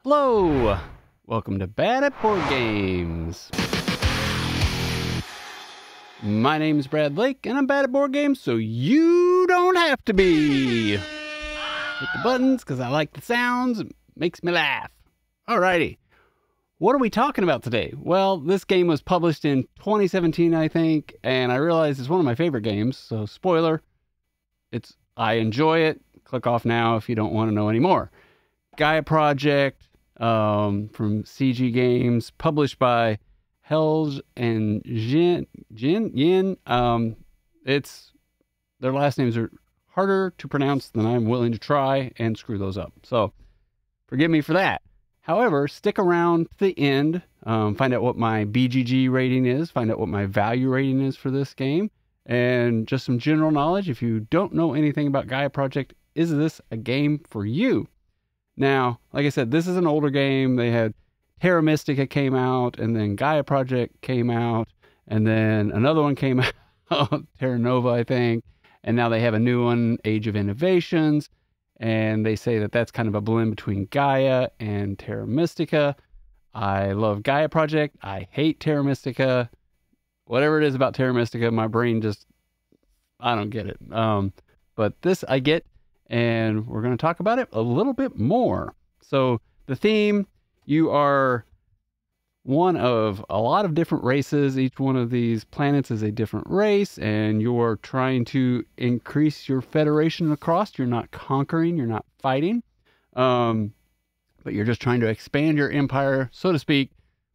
Hello! Welcome to Bad at Board Games. My name's Brad Blake, and I'm bad at board games, so you don't have to be. Hit the buttons, because I like the sounds. It makes me laugh. Alrighty. What are we talking about today? Well, this game was published in 2017, I think, and I realized it's one of my favorite games, so spoiler, I enjoy it. Click off now if you don't want to know any more. Gaia Project, from CG Games, published by Helge and Yin. Their last names are harder to pronounce than I'm willing to try and screw those up. So forgive me for that. However, stick around to the end, find out what my BGG rating is, find out what my value rating is for this game, and just some general knowledge. If you don't know anything about Gaia Project, is this a game for you? Now, like I said, this is an older game. They had Terra Mystica came out, and then Gaia Project came out, and then another one came out, Terra Nova, I think, and now they have a new one, Age of Innovations, and they say that that's kind of a blend between Gaia and Terra Mystica. I love Gaia Project. I hate Terra Mystica. Whatever it is about Terra Mystica, my brain just, I don't get it. But this I get, and we're going to talk about it a little bit more. So the theme, you are one of a lot of different races. Each one of these planets is a different race, and you're trying to increase your federation across. You're not conquering, you're not fighting, but you're just trying to expand your empire, so to speak,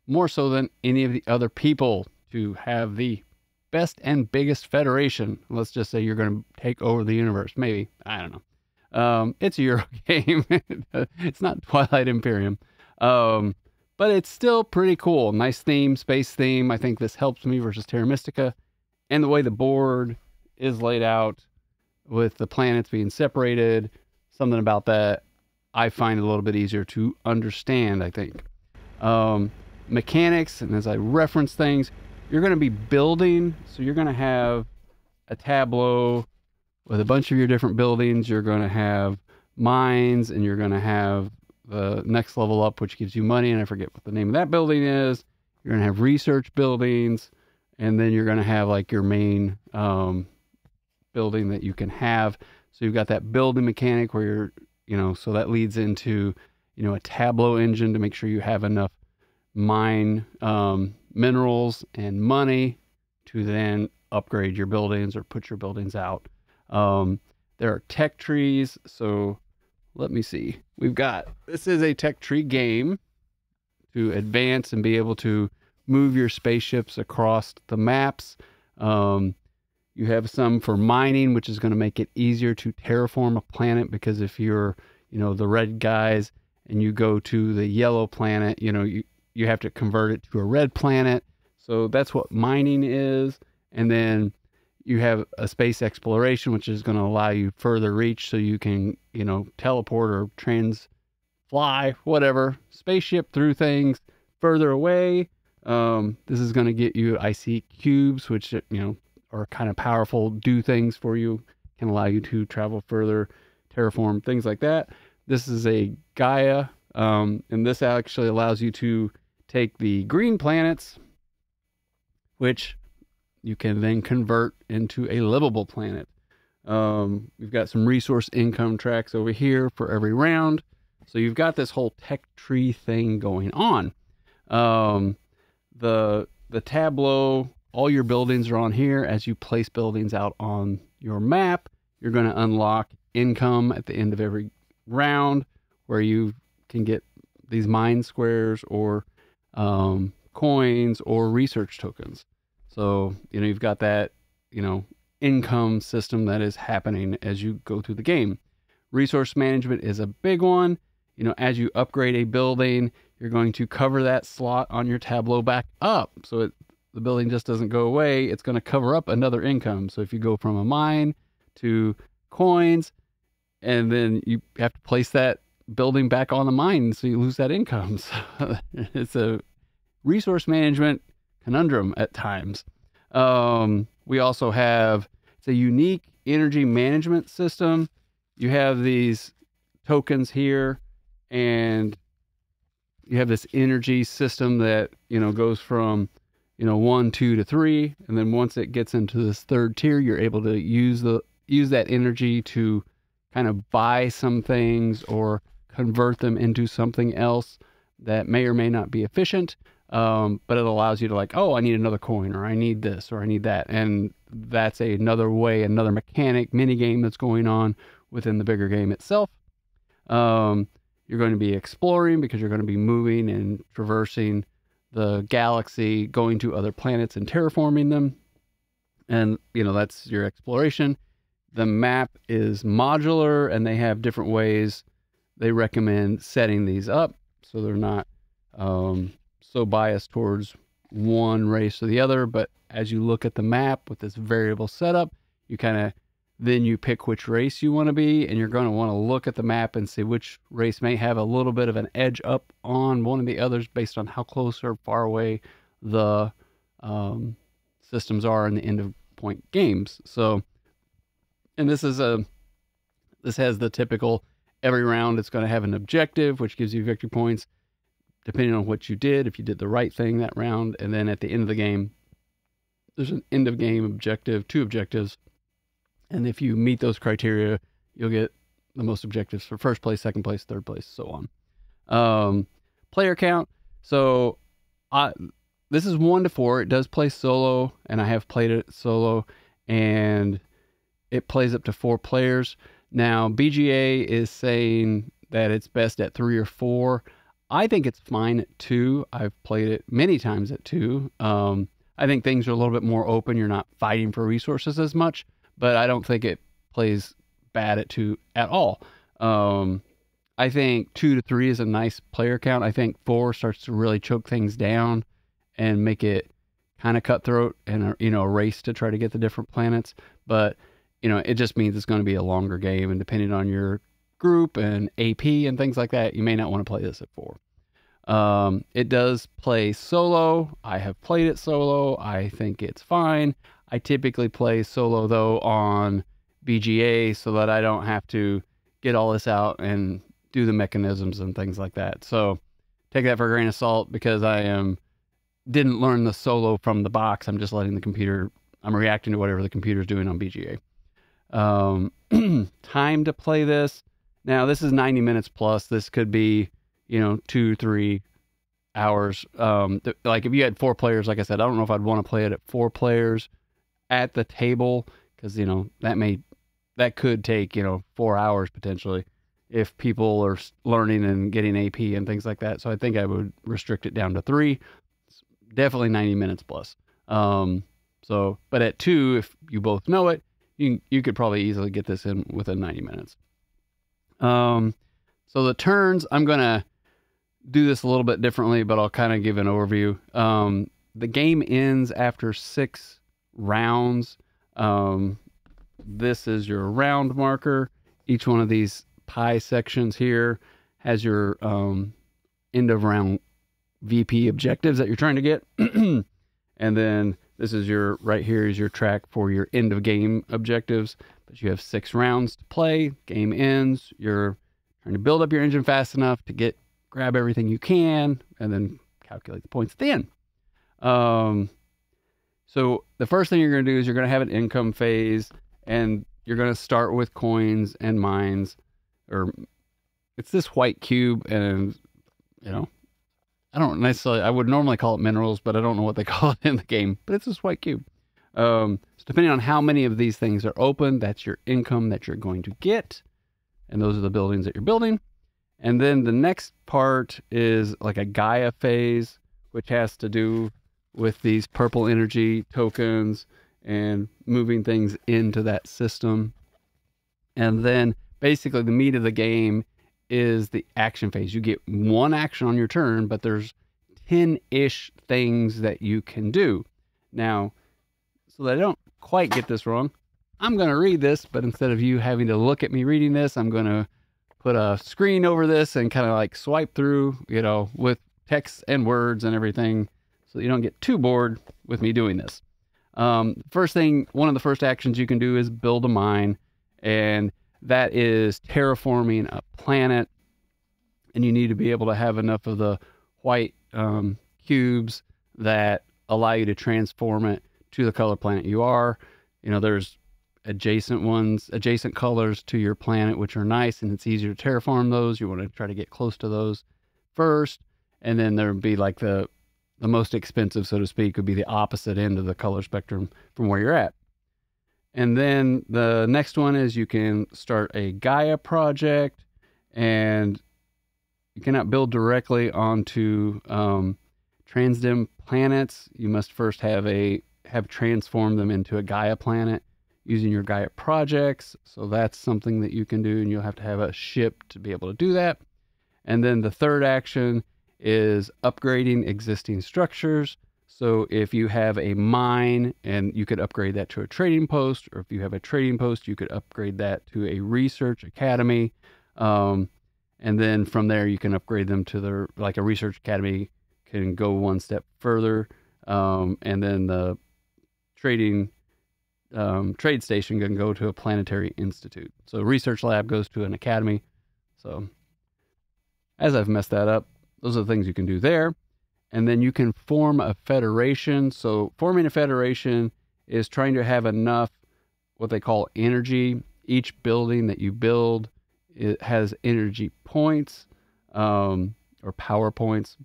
more so than any of the other people, to have the best and biggest federation. Let's just say you're going to take over the universe. Maybe. I don't know. It's a Euro game. It's not Twilight Imperium. But it's still pretty cool. Nice theme, space theme. I think this helps me versus Terra Mystica. And the way the board is laid out with the planets being separated, something about that I find a little bit easier to understand, I think. Mechanics, and as I reference things, you're going to be building. So you're going to have a tableau with a bunch of your different buildings. You're going to have mines, and you're going to have the next level up, which gives you money, and I forget what the name of that building is. You're going to have research buildings, and then you're going to have like your main building that you can have. So you've got that building mechanic where you're, so that leads into, a Tableau engine to make sure you have enough mine minerals and money to then upgrade your buildings or put your buildings out. There are tech trees, so let me see. This is a tech tree game to advance and be able to move your spaceships across the maps. You have some for mining, which is going to make it easier to terraform a planet, because if you're, the red guys and you go to the yellow planet, you have to convert it to a red planet. So that's what mining is. And then you have a space exploration, which is going to allow you further reach, so you can, teleport or fly, whatever, spaceship through things further away. This is going to get you IC cubes, which, are kind of powerful, do things for you, can allow you to travel further, terraform, things like that. This is a Gaia, and this actually allows you to take the green planets, which you can then convert into a livable planet. We've got some resource income tracks over here for every round. So you've got this whole tech tree thing going on. The tableau, all your buildings are on here. As you place buildings out on your map, you're going to unlock income at the end of every round, where you can get these mine squares or coins or research tokens. So, you've got that, income system that is happening as you go through the game. Resource management is a big one. As you upgrade a building, you're going to cover that slot on your tableau back up. So the building just doesn't go away. It's going to cover up another income. So if you go from a mine to coins, and then you have to place that building back on the mine, so you lose that income. So it's a resource management conundrum at times. We also have, it's a unique energy management system. You have these tokens here, and you have this energy system that, you know, goes from, you know, 1, 2 to 3, and then once it gets into this third tier, you're able to use that energy to kind of buy some things or convert them into something else that may or may not be efficient, but it allows you to, like, oh, I need another coin, or I need this, or I need that, and that's another way, another mechanic, mini game that's going on within the bigger game itself. You're going to be exploring because you're going to be moving and traversing the galaxy, going to other planets and terraforming them. And, you know, that's your exploration. The map is modular, and they have different ways they recommend setting these up so they're not so biased towards one race or the other. But as you look at the map with this variable setup, you kind of then you pick which race you want to be, and you're going to want to look at the map and see which race may have a little bit of an edge up on one of the others based on how close or far away the systems are in the end of point games. So, and this has the typical, every round it's going to have an objective, which gives you victory points depending on what you did, if you did the right thing that round. And then at the end of the game, there's an end of game objective, 2 objectives. And if you meet those criteria, you'll get the most objectives for first place, second place, third place, so on. Player count. So this is 1 to 4. It does play solo, and I have played it solo, and it plays up to 4 players. Now, BGA is saying that it's best at 3 or 4. I think it's fine at 2. I've played it many times at 2. I think things are a little bit more open. You're not fighting for resources as much, but I don't think it plays bad at 2 at all. I think 2 to 3 is a nice player count. I think 4 starts to really choke things down and make it kind of cutthroat and, you know, a race to try to get the different planets. But, you know, it just means it's going to be a longer game, and depending on your group and AP and things like that, you may not want to play this at 4. It does play solo. I have played it solo. I think it's fine. I typically play solo, though, on BGA so that I don't have to get all this out and do the mechanisms and things like that. So take that for a grain of salt, because didn't learn the solo from the box. I'm just letting the computer, I'm reacting to whatever the computer's doing on BGA. Time to play this. Now, this is 90 minutes plus. This could be, you know, 2-3 hours. Like if you had 4 players, like I said, I don't know if I'd want to play it at 4 players at the table, because, you know, that could take, you know, 4 hours potentially if people are learning and getting AP and things like that. So I think I would restrict it down to 3. It's definitely 90 minutes plus. But at 2, if you both know it, you could probably easily get this in within 90 minutes. So the turns, I'm going to do this a little bit differently, but I'll kind of give an overview. The game ends after 6 rounds. This is your round marker. Each one of these pie sections here has your end of round VP objectives that you're trying to get. And then this is right here is your track for your end of game objectives. But you have 6 rounds to play. Game ends. You're trying to build up your engine fast enough to grab everything you can, and then calculate the points at the end. So the first thing you're going to do is you're going to have an income phase, and you're going to start with coins and mines, or it's this white cube, and, you know, I would normally call it minerals, but I don't know what they call it in the game, but it's this white cube. So depending on how many of these things are open, that's your income that you're going to get. And those are the buildings that you're building. And then the next part is like a Gaia phase, which has to do with these purple energy tokens and moving things into that system. And then basically the meat of the game is the action phase. You get 1 action on your turn, but there's 10-ish things that you can do. Now, so that I don't quite get this wrong, I'm going to read this, but instead of you having to look at me reading this, I'm going to put a screen over this and kind of like swipe through, you know, with text and words and everything, so you don't get too bored with me doing this. First thing, one of the first actions you can do is build a mine, and that is terraforming a planet, and you need to be able to have enough of the white cubes that allow you to transform it to the color planet you are. You know, there's adjacent colors to your planet, which are nice, and it's easier to terraform those. You want to try to get close to those first, and then there would be like the most expensive, so to speak, would be the opposite end of the color spectrum from where you're at. And then the next one is you can start a Gaia project, and you cannot build directly onto transdim planets. You must first have transformed them into a Gaia planet using your Gaia projects. So that's something that you can do, and you'll have to have a ship to be able to do that. And then the third action is upgrading existing structures. So if you have a mine, and you could upgrade that to a trading post, or if you have a trading post, you could upgrade that to a research academy. And then from there, you can upgrade them to like a research academy can go one step further. And then the trade station can go to a planetary institute. So a research lab goes to an academy. So as I've messed that up, those are the things you can do there. And then you can form a federation. So forming a federation is trying to have enough what they call energy. Each building that you build, it has energy points, or power points.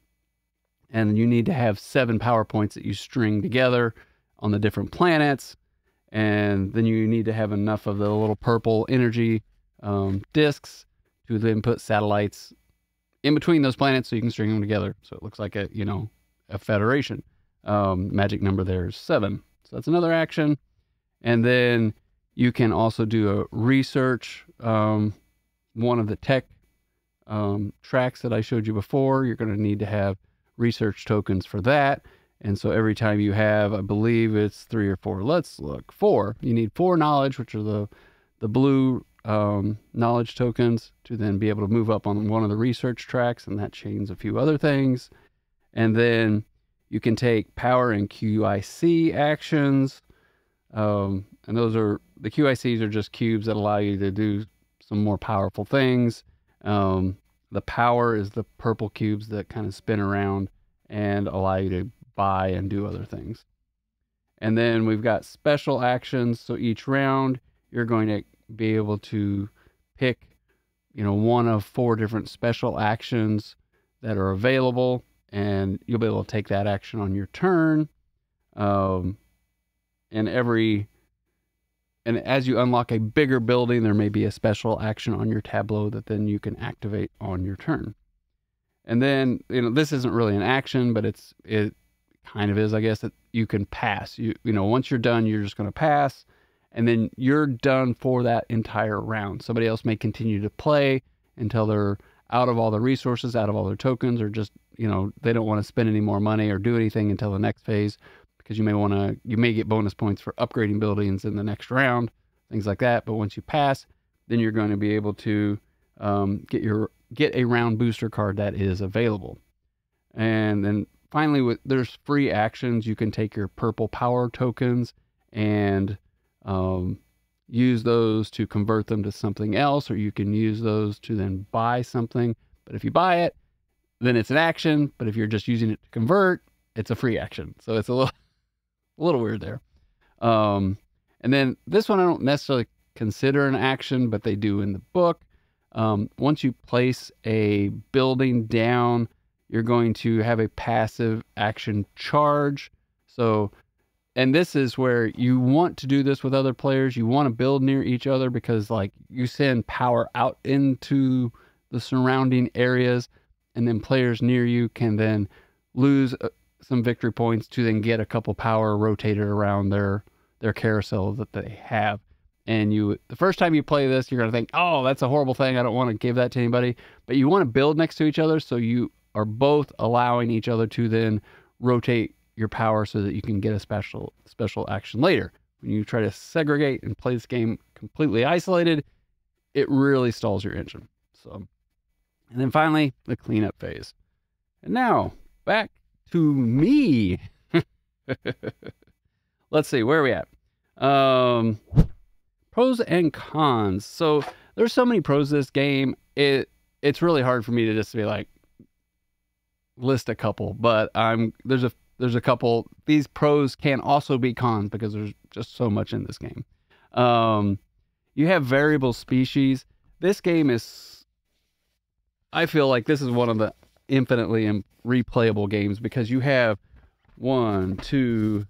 And you need to have 7 power points that you string together on the different planets. And then you need to have enough of the little purple energy discs to then put satellites in between those planets so you can string them together. So it looks like a federation. Magic number there is 7. So that's another action. And then you can also do a research. One of the tech tracks that I showed you before, you're going to need to have research tokens for that. And so every time you have, I believe it's 3 or 4, let's look, 4. You need 4 knowledge, which are the blue knowledge tokens, to then be able to move up on one of the research tracks, and that chains a few other things. And then you can take power and QIC actions. And those are, the QICs are just cubes that allow you to do some more powerful things. The power is the purple cubes that kind of spin around and allow you to buy and do other things. And then we've got special actions. So each round you're going to be able to pick, one of 4 different special actions that are available, and you'll be able to take that action on your turn. And as you unlock a bigger building, there may be a special action on your tableau that then you can activate on your turn. And then, this isn't really an action, but it kind of is, I guess, that you can pass. Once you're done, you're just going to pass, and then you're done for that entire round. Somebody else may continue to play until they're out of all the resources, out of all their tokens, or just, they don't want to spend any more money or do anything until the next phase, because you may get bonus points for upgrading buildings in the next round, things like that. But once you pass, then you're going to be able to get a round booster card that is available. And then finally, there's free actions. You can take your purple power tokens and use those to convert them to something else, or you can use those to then buy something. But if you buy it, then it's an action. But if you're just using it to convert, it's a free action. So it's a little weird there. And then this one I don't necessarily consider an action, but they do in the book. Once you place a building down, you're going to have a passive action charge. So, and this is where you want to do this with other players. You want to build near each other, because like you send power out into the surrounding areas, and then players near you can then lose some victory points to then get a couple power rotated around their carousel that they have. And the first time you play this, you're going to think, oh, that's a horrible thing. I don't want to give that to anybody. But you want to build next to each other, so you are both allowing each other to then rotate your power so that you can get a special action later. When you try to segregate and play this game completely isolated, it really stalls your engine. So, and then finally, the cleanup phase. And now back to me. Let's see, where are we at? Pros and cons. So there's so many pros to this game. It's really hard for me to just be like, list a couple, but there's a couple. These pros can also be cons because there's just so much in this game. You have variable species. This game is, I feel like this is one of the infinitely replayable games because you have 1, 2,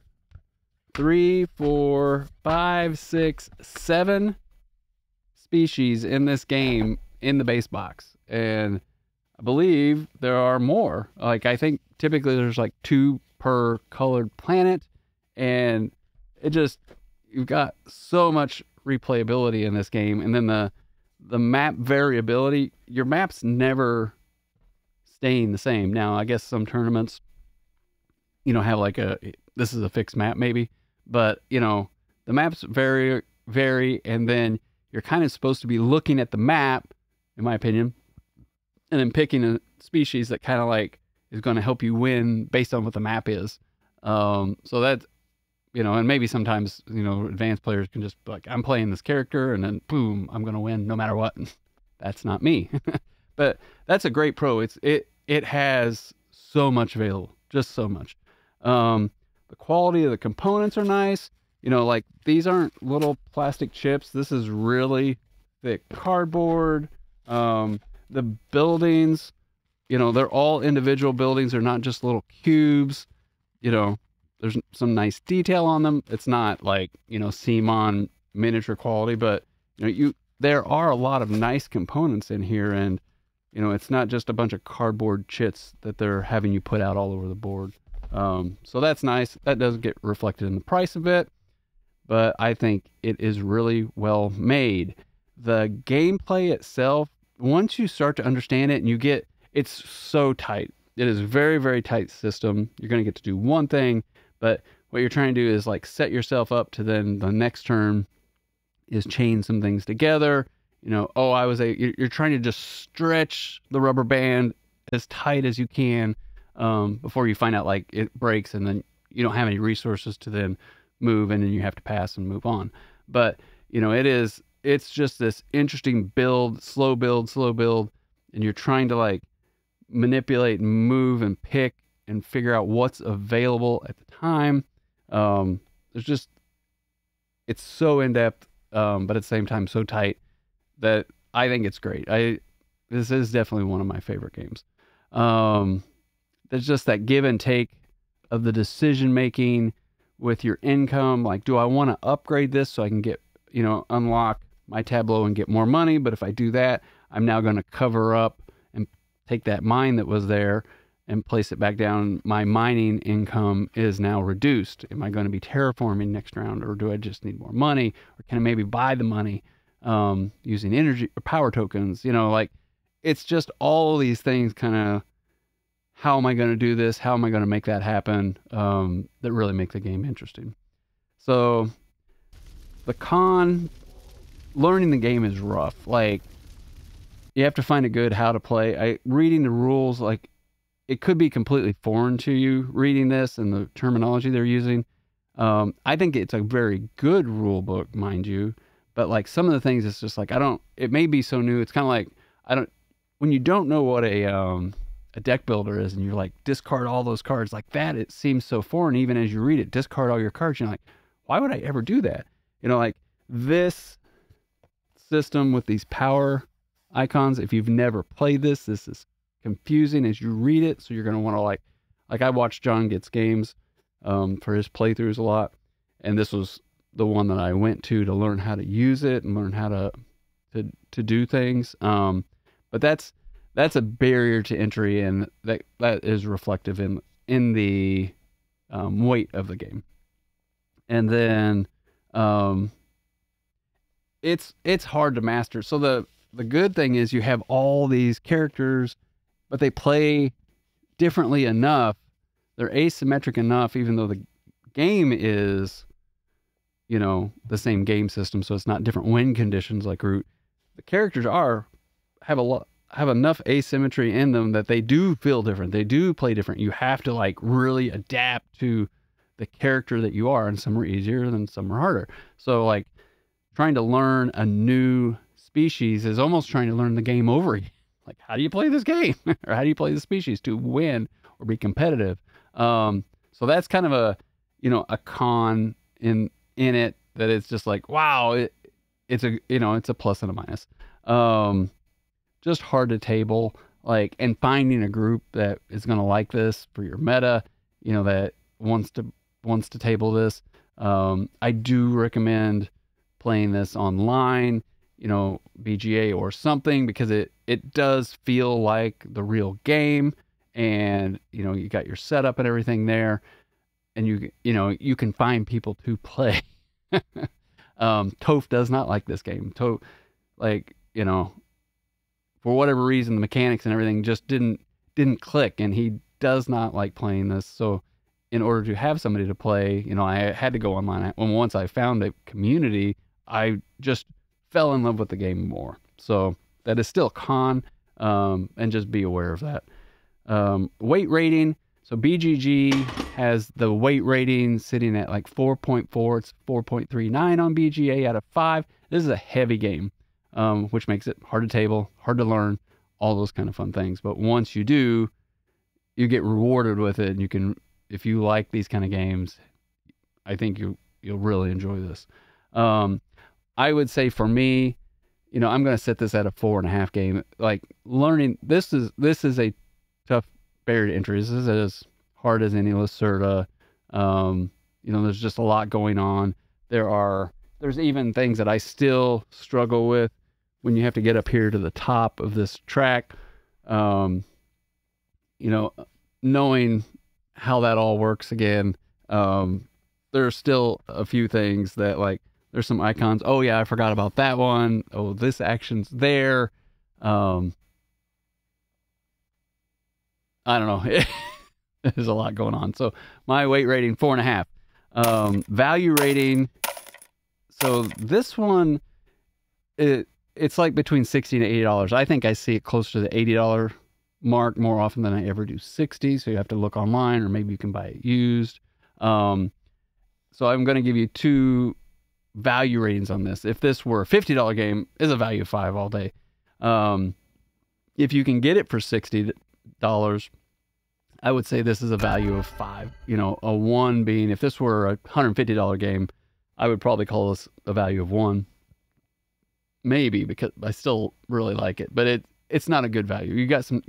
3, 4, 5, 6, 7 species in this game in the base box. And I believe there are more. Like, I think typically there's like 2 per colored planet, and you've got so much replayability in this game. And then the map variability, your map's never staying the same. Now, I guess some tournaments, have like this is a fixed map maybe, but the maps vary, and then you're kind of supposed to be looking at the map, in my opinion, and then picking a species that kind of like is going to help you win based on what the map is. So that's, and maybe sometimes, advanced players can just be like, I'm playing this character and then boom, I'm going to win no matter what. That's not me. But that's a great pro. It has so much available, just so much. The quality of the components are nice. Like these aren't little plastic chips. This is really thick cardboard. The buildings, they're all individual buildings. They're not just little cubes. There's some nice detail on them. It's not like, CMON miniature quality, but there are a lot of nice components in here, and it's not just a bunch of cardboard chits that they're having you put out all over the board. So that's nice. That does get reflected in the price a bit, but I think it is really well made. The gameplay itself, once you start to understand it and it's so tight. It is a very, very tight system. You're going to get to do one thing, but what you're trying to do is like set yourself up to then the next turn is chain some things together. You're trying to just stretch the rubber band as tight as you can before you find out like it breaks and then you don't have any resources to then move, and then you have to pass and move on. But it's just this interesting slow build, and you're trying to like manipulate and move and pick and figure out what's available at the time. It's so in-depth, but at the same time so tight that I think it's great. This is definitely one of my favorite games. There's just that give and take of the decision making with your income. Like, do I want to upgrade this so I can get, unlock my tableau and get more money? But if I do that, I'm now going to cover up and take that mine that was there and place it back down. My mining income is now reduced. Am I going to be terraforming next round, or do I just need more money? Or can I maybe buy the money using energy or power tokens? Like it's just all these things kind of, how am I going to do this? How am I going to make that happen? That really make the game interesting. So the con, learning the game is rough. Like you have to find a good how to play. Reading the rules, like it could be completely foreign to you reading this and the terminology they're using. I think it's a very good rule book, mind you, but like some of the things, it's just like, it may be so new. It's kind of like, when you don't know what a deck builder is and you're like, discard all those cards like that, it seems so foreign. Even as you read it, discard all your cards. You're like, why would I ever do that? Like this system with these power icons, if you've never played this is confusing as you read it. So you're going to want to like I watched John Gets Games for his playthroughs a lot, and this was the one that I went to learn how to use it and learn how to do things. But that's a barrier to entry, and that is reflective in the weight of the game. And then it's hard to master. So the good thing is you have all these characters, but they play differently enough. They're asymmetric enough, even though the game is, the same game system. So it's not different win conditions like Root. The characters have enough asymmetry in them that they do feel different. They do play different. You have to like really adapt to the character that you are, and some are easier and some are harder. So like trying to learn a new species is almost trying to learn the game over again. Like, how do you play this game? Or how do you play the species to win or be competitive. So that's kind of a, a con in it, that it's just like, wow, it's a, it's a plus and a minus. Just hard to table, like, and finding a group that is going to like this for your meta, that wants to table this. I do recommend playing this online, BGA or something, because it does feel like the real game, and you got your setup and everything there, and you can find people to play. Toph does not like this game. Toph, like, for whatever reason, the mechanics and everything just didn't click, and he does not like playing this. So in order to have somebody to play, I had to go online. Once I found a community, I just fell in love with the game more. So that is still a con, and just be aware of that. Weight rating. So BGG has the weight rating sitting at like 4.4. It's 4.39 on BGA out of 5. This is a heavy game, which makes it hard to table, hard to learn, all those kind of fun things. But once you do, you get rewarded with it, and you can, if you like these kind of games, I think you'll really enjoy this. I would say for me, I'm going to set this at a 4.5 game. Like, learning, this is a tough barrier to entry. This is as hard as any Lacerda. There's just a lot going on. There's even things that I still struggle with when you have to get up here to the top of this track. Knowing how that all works again. There's still a few things that, like, there's some icons. Oh yeah, I forgot about that one. Oh, this action's there. I don't know. There's a lot going on. So my weight rating, 4.5. Value rating. So this one, it's like between $60 and $80. I think I see it closer to the $80 mark more often than I ever do 60. So you have to look online, or maybe you can buy it used. So I'm going to give you 2 value ratings on this. If this were a $50 game, is a value of 5 all day. If you can get it for $60, I would say this is a value of 5. A 1 being, if this were a $150 game, I would probably call this a value of 1. Maybe, because I still really like it, but it's not a good value. You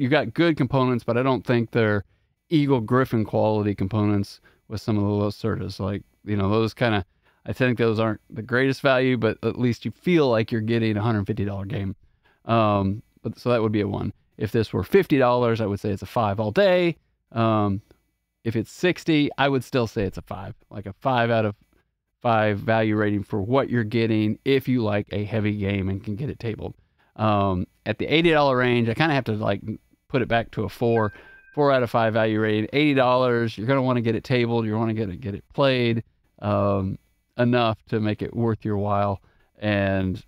got good components, but I don't think they're Eagle Griffin quality components with some of the Lacerdas. Like, those kind of, I think those aren't the greatest value, but at least you feel like you're getting a $150 game. But so that would be a 1. If this were $50, I would say it's a 5 all day. If it's 60, I would still say it's a 5, like a 5 out of 5 value rating for what you're getting if you like a heavy game and can get it tabled. At the $80 range, I kind of have to, like, put it back to a 4 out of 5 value rating. $80, you're going to want to get it tabled. You want to get it played enough to make it worth your while. And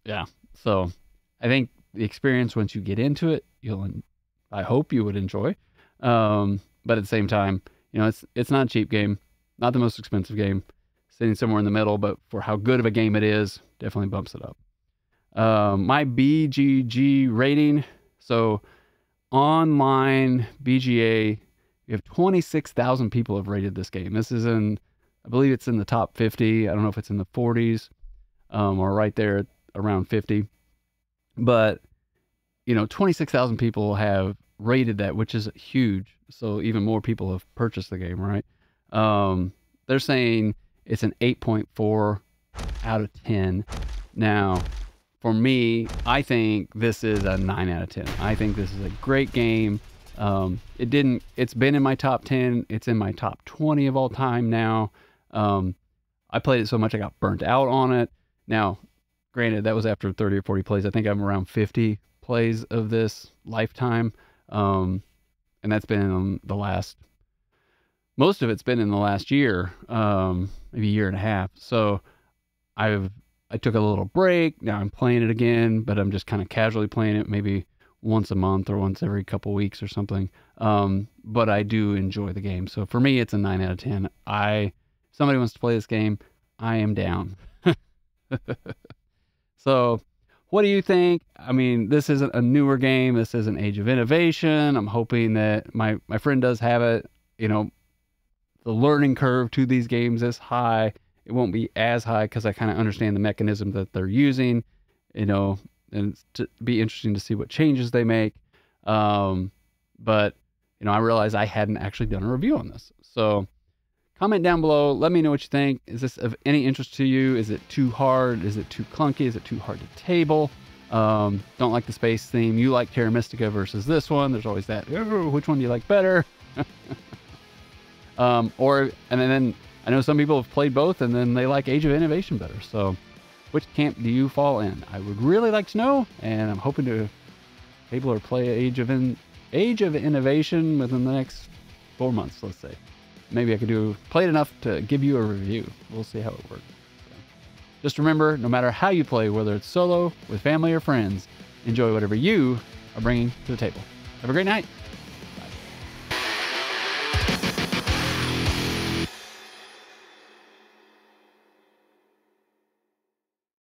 yeah, so I think the experience, once you get into it, I hope you would enjoy. But at the same time, it's not a cheap game, not the most expensive game, sitting somewhere in the middle, but for how good of a game it is, definitely bumps it up. My BGG rating. So online BGA, you have 26,000 people have rated this game. This is I believe it's in the top 50. I don't know if it's in the 40s, or right there around 50. But, 26,000 people have rated that, which is huge. So even more people have purchased the game, right? They're saying it's an 8.4 out of 10. Now, for me, I think this is a 9 out of 10. I think this is a great game. It's been in my top 10. It's in my top 20 of all time now. I played it so much I got burnt out on it. Now, granted, that was after 30 or 40 plays. I think I'm around 50 plays of this lifetime. And that's been most of it's been in the last year, maybe a year and a half. So I took a little break. Now I'm playing it again, but I'm just kind of casually playing it, maybe once a month or once every couple weeks or something. But I do enjoy the game. So for me, it's a 9 out of 10. If somebody wants to play this game, I am down. So What do you think? I mean, this isn't a newer game. This is an Age of Innovation. I'm hoping that my friend does have it. You know, the learning curve to these games is high. It won't be as high because I kind of understand the mechanism that they're using, you know, and it's to be interesting to see what changes they make. But, you know, I realized I hadn't actually done a review on this. So comment down below. Let me know what you think. Is this of any interest to you? Is it too hard? Is it too clunky? Is it too hard to table? Don't like the space theme. You like Terra Mystica versus this one. There's always that, which one do you like better? And then I know some people have played both and then they like Age of Innovation better. So which camp do you fall in? I would really like to know, and I'm hoping to table or play Age of Innovation within the next 4 months, let's say. Maybe I could play it enough to give you a review. We'll see how it works. So, just remember, no matter how you play, whether it's solo, with family, or friends, enjoy whatever you are bringing to the table. Have a great night.